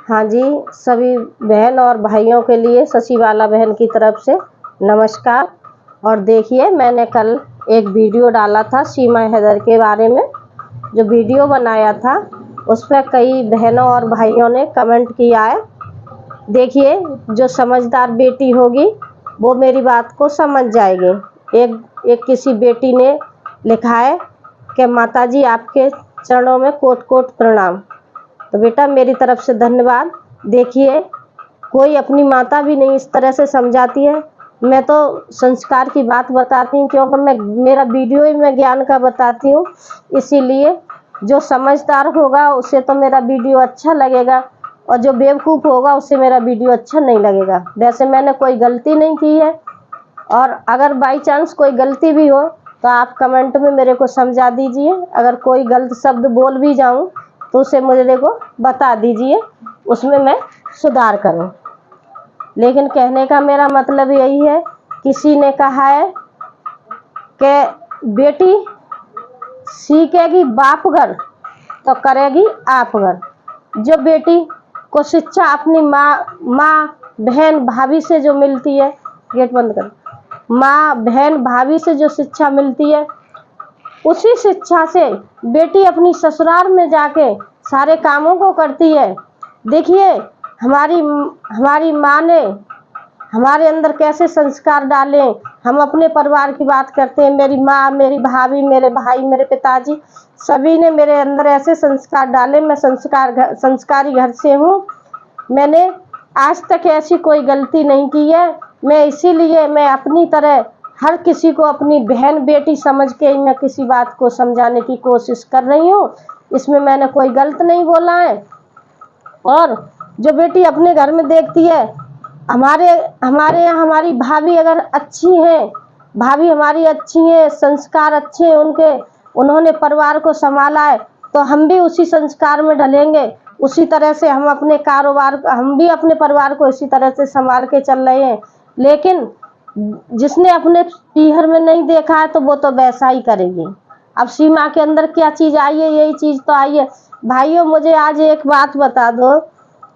हाँ जी, सभी बहन और भाइयों के लिए शशिबाला बहन की तरफ से नमस्कार। और देखिए, मैंने कल एक वीडियो डाला था सीमा हैदर के बारे में। जो वीडियो बनाया था उस पर कई बहनों और भाइयों ने कमेंट किया है। देखिए, जो समझदार बेटी होगी वो मेरी बात को समझ जाएगी। एक किसी बेटी ने लिखा है कि माताजी आपके चरणों में कोट कोट प्रणाम। तो बेटा, मेरी तरफ से धन्यवाद। देखिए, कोई अपनी माता भी नहीं इस तरह से समझाती है। मैं तो संस्कार की बात बताती हूँ, क्योंकि मेरा वीडियो ही मैं ज्ञान का बताती हूँ। इसीलिए जो समझदार होगा उसे तो मेरा वीडियो अच्छा लगेगा, और जो बेवकूफ़ होगा उससे मेरा वीडियो अच्छा नहीं लगेगा। वैसे मैंने कोई गलती नहीं की है, और अगर बाई चांस कोई गलती भी हो तो आप कमेंट में मेरे को समझा दीजिए। अगर कोई गलत शब्द बोल भी जाऊं तो उसे मुझे को बता दीजिए, उसमें मैं सुधार करूं। लेकिन कहने का मेरा मतलब यही है, किसी ने कहा है कि बेटी सीखेगी बाप घर तो करेगी आप घर। जो बेटी को शिक्षा अपनी माँ बहन भाभी से जो मिलती है, गेट बंद कर, माँ बहन भाभी से जो शिक्षा मिलती है, उसी शिक्षा से बेटी अपनी ससुराल में जाके सारे कामों को करती है। देखिए, हमारी माँ ने हमारे अंदर कैसे संस्कार डाले। हम अपने परिवार की बात करते हैं, मेरी माँ, मेरी भाभी, मेरे भाई, मेरे पिताजी, सभी ने मेरे अंदर ऐसे संस्कार डाले। मैं संस्कारी घर से हूँ। मैंने आज तक ऐसी कोई गलती नहीं की है। इसीलिए मैं अपनी तरह हर किसी को अपनी बहन बेटी समझ के ही मैं किसी बात को समझाने की कोशिश कर रही हूँ। इसमें मैंने कोई गलत नहीं बोला है। और जो बेटी अपने घर में देखती है, हमारे यहाँ हमारी भाभी अगर अच्छी है, भाभी हमारी अच्छी है, संस्कार अच्छे हैं उनके, उन्होंने परिवार को संभाला है, तो हम भी उसी संस्कार में ढलेंगे। उसी तरह से हम भी अपने परिवार को इसी तरह से संभाल के चल रहे हैं। लेकिन जिसने अपने पीहर में नहीं देखा है तो वो तो वैसा ही करेगी। अब सीमा के अंदर क्या चीज़ आई है, यही चीज़ तो आई है। भाइयों, मुझे आज एक बात बता दो,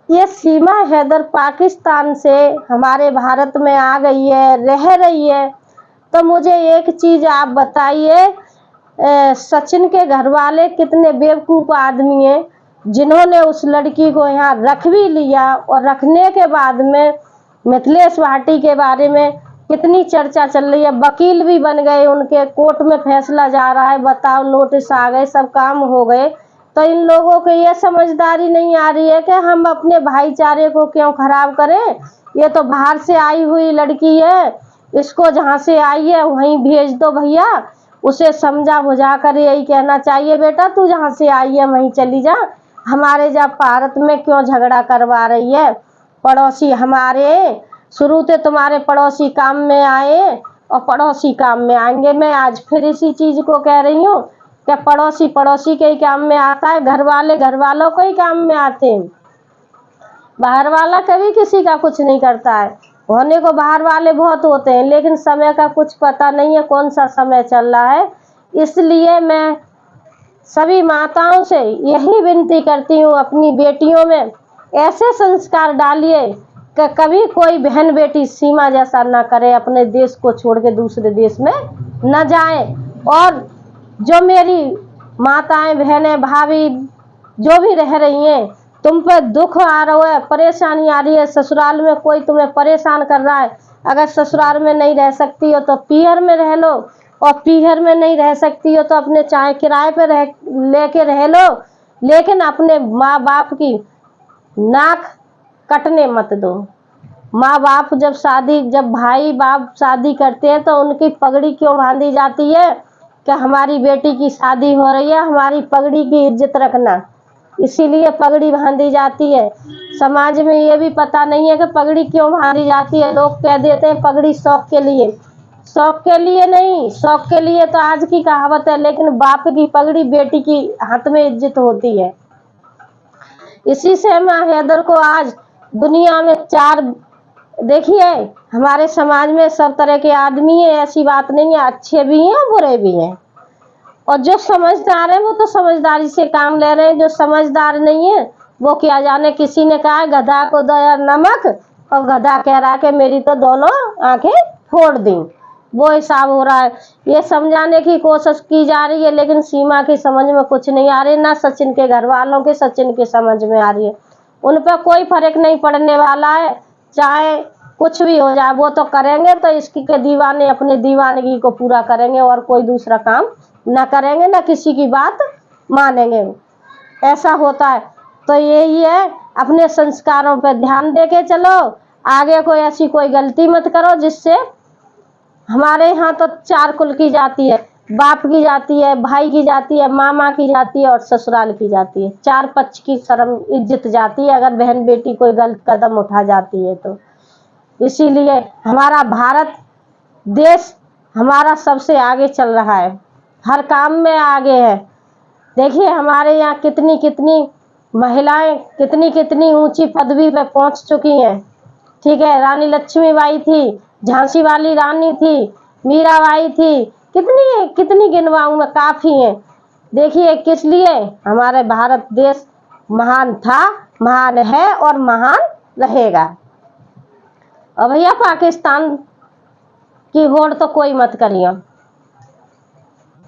ये सीमा हैदर पाकिस्तान से हमारे भारत में आ गई है, रह रही है, तो मुझे एक चीज़ आप बताइए, सचिन के घर वाले कितने बेवकूफ़ आदमी हैं, जिन्होंने उस लड़की को यहाँ रख भी लिया, और रखने के बाद में मिथिलेश भाटी के बारे में कितनी चर्चा चल रही है। वकील भी बन गए, उनके कोर्ट में फैसला जा रहा है, बताओ, नोटिस आ गए, सब काम हो गए। तो इन लोगों को ये समझदारी नहीं आ रही है कि हम अपने भाईचारे को क्यों खराब करें। ये तो बाहर से आई हुई लड़की है, इसको जहाँ से आई है वहीं भेज दो भैया। उसे समझा बुझा कर यही कहना चाहिए, बेटा तू जहाँ से आई है वहीं चली जा, हमारे जब भारत में क्यों झगड़ा करवा रही है। पड़ोसी हमारे, शुरू से तुम्हारे पड़ोसी काम में आए और पड़ोसी काम में आएंगे। मैं आज फिर इसी चीज़ को कह रही हूँ कि पड़ोसी पड़ोसी के ही काम में आता है, घर वाले घर वालों को ही काम में आते हैं। बाहर वाला कभी किसी का कुछ नहीं करता है। होने को बाहर वाले बहुत होते हैं, लेकिन समय का कुछ पता नहीं है कौन सा समय चल रहा है। इसलिए मैं सभी माताओं से यही विनती करती हूँ, अपनी बेटियों में ऐसे संस्कार डालिए कि कभी कोई बहन बेटी सीमा जैसा ना करे, अपने देश को छोड़ के दूसरे देश में न जाए। और जो मेरी माताएं, बहनें, भाभी जो भी रह रही हैं, तुम पर दुख आ रहा है, परेशानी आ रही है, ससुराल में कोई तुम्हें परेशान कर रहा है, अगर ससुराल में नहीं रह सकती हो तो पीहर में रह लो, और पीहर में नहीं रह सकती हो तो अपने चाहे किराए पे लेके रह लो, लेकिन अपने माँ बाप की नाक कटने मत दो। माँ बाप जब भाई बाप शादी करते हैं तो उनकी पगड़ी क्यों बांधी जाती है कि हमारी बेटी की शादी हो रही है, हमारी पगड़ी की इज्जत रखना, इसीलिए पगड़ी बांधी जाती है। समाज में ये भी पता नहीं है कि पगड़ी क्यों बांधी जाती है। लोग कह देते हैं पगड़ी शौक के लिए, शौक के लिए नहीं, शौक के लिए तो आज की कहावत है, लेकिन बाप की पगड़ी बेटी की हाथ में इज्जत होती है। इसी से माँ हैदर को आज दुनिया में देखिए, हमारे समाज में सब तरह के आदमी है, ऐसी बात नहीं है, अच्छे भी हैं बुरे भी हैं। और जो समझदार है वो तो समझदारी से काम ले रहे हैं, जो समझदार नहीं है वो क्या जाने किसी ने कहा गधा को दया नमक, और गधा कह रहा है कि मेरी तो दोनों आंखें फोड़ दी। वो हिसाब हो रहा है। ये समझाने की कोशिश की जा रही है, लेकिन सीमा की समझ में कुछ नहीं आ रही, ना सचिन के घर वालों के सचिन की समझ में आ रही है। उन पर कोई फर्क नहीं पड़ने वाला है, चाहे कुछ भी हो जाए, वो तो करेंगे तो इसकी के दीवाने अपने दीवानगी को पूरा करेंगे और कोई दूसरा काम ना करेंगे, ना किसी की बात मानेंगे। ऐसा होता है। तो यही है, अपने संस्कारों पर ध्यान दे के चलो, आगे कोई ऐसी कोई गलती मत करो जिससे हमारे यहाँ तो 4 कुल की जाती है, बाप की जाती है, भाई की जाती है, मामा की जाती है और ससुराल की जाती है। 4 पक्ष की शर्म इज्जत जाती है अगर बहन बेटी कोई गलत कदम उठा जाती है तो। इसीलिए हमारा भारत देश हमारा सबसे आगे चल रहा है, हर काम में आगे है। देखिए हमारे यहाँ कितनी कितनी महिलाएं कितनी कितनी ऊंची पदवी पे पहुंच चुकी हैं। ठीक है, रानी लक्ष्मीबाई थी, झांसी वाली रानी थी, मीराबाई थी, कितनी कितनी गिनवाऊं मैं, काफी हैं। देखिए किस लिए हमारे भारत देश महान था, महान है और महान रहेगा। और भैया पाकिस्तान की होड़ तो कोई मत करियो।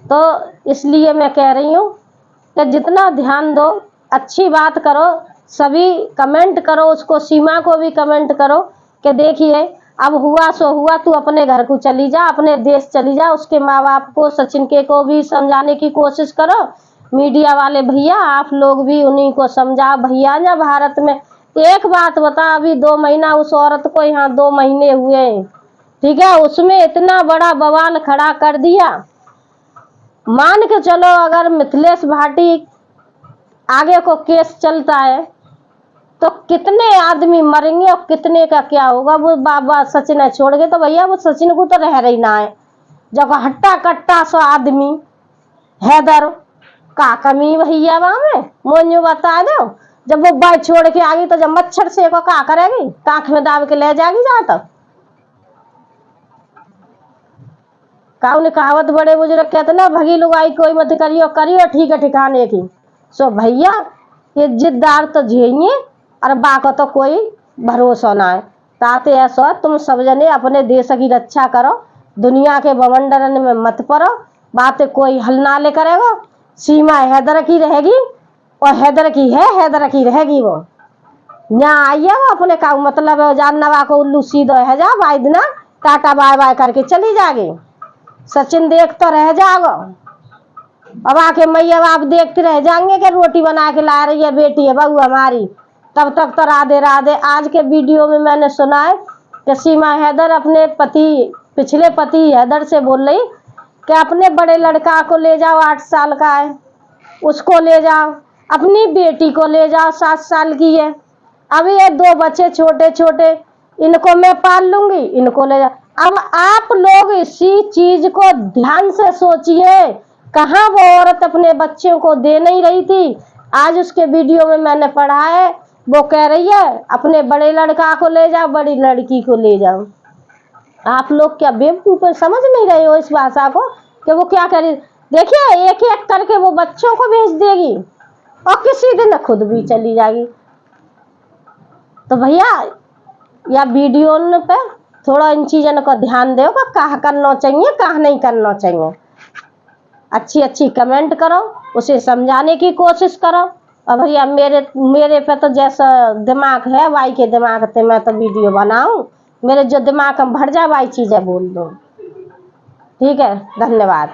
तो इसलिए मैं कह रही हूँ कि जितना ध्यान दो, अच्छी बात करो, सभी कमेंट करो, उसको सीमा को भी कमेंट करो कि देखिए अब हुआ सो हुआ, तू अपने घर को चली जा, अपने देश चली जा। उसके माँ बाप को, सचिन के को भी समझाने की कोशिश करो। मीडिया वाले भैया आप लोग भी उन्हीं को समझाओ। भैया ना भारत में एक बात बता, अभी 2 महीना उस औरत को यहाँ 2 महीने हुए, ठीक है, उसमें इतना बड़ा बवाल खड़ा कर दिया। मान के चलो अगर मिथिलेश भाटी आगे को केस चलता है तो कितने आदमी मरेंगे और कितने का क्या होगा। वो बाबा सचिन छोड़ गए तो भैया वो सचिन को तो रह रही ना है। जब हट्टा कट्टा सो आदमी हैदर का कमी भैया वहां में मुझे बता दो, जब वो बाई छोड़ के आ गई तो जब मच्छर से को का करेगी, कांख में दाब के ले जाएगी जहां तक। काउन कहावत बड़े बुजुर्ग कहते ना, भगी लुगाई कोई मत करियो, करियो ठीक है ठिकाने की। सो भैया ये जिद्दार तो झेलिए और बाको तो कोई भरोसा ना है। ताते ऐसा तुम सब जने अपने देश की रक्षा करो, दुनिया के बवंडरन में मत पड़ो, बातें कोई हल ना ले करेगा। सीमा हैदर की रहेगी और हैदर की है, हैदर की रहेगी। वो यहाँ आइए, वो अपने का मतलब है जानना को उल्लू सीधो है जा भाई दिना टाटा बाय बाय करके चली जाएगी। सचिन देख तो रह जाओ, अब आके मैया बाप देखते रह जाएंगे कि रोटी बना के ला रही है बेटी है बहू हमारी, तब तक तो राधे राधे। आज के वीडियो में मैंने सुना है कि सीमा हैदर अपने पति, पिछले पति हैदर से बोल रही कि अपने बड़े लड़का को ले जाओ, 8 साल का है, उसको ले जाओ, अपनी बेटी को ले जाओ 7 साल की है, अभी ये 2 बच्चे छोटे छोटे, इनको मैं पाल लूंगी, इनको ले जाओ। अब आप लोग इसी चीज को ध्यान से सोचिए, कहाँ वो औरत अपने बच्चों को दे नहीं रही थी। आज उसके वीडियो में मैंने पढ़ा है, वो कह रही है अपने बड़े लड़का को ले जाओ, बड़ी लड़की को ले जाओ। आप लोग क्या बेवकूफ समझ नहीं रहे हो इस भाषा को कि वो क्या करें। देखिए एक एक करके वो बच्चों को भेज देगी और किसी दिन खुद भी चली जाएगी। तो भैया या वीडियो पे थोड़ा इन चीजों का ध्यान दो, कहाँ करना चाहिए कहाँ नहीं करना चाहिए। अच्छी अच्छी कमेंट करो, उसे समझाने की कोशिश करो। और भैया मेरे पे तो जैसा दिमाग है भाई के दिमाग से मैं तो वीडियो बनाऊं, मेरे जो दिमाग में भर जाए भाई चीजें बोल दो। ठीक है, धन्यवाद।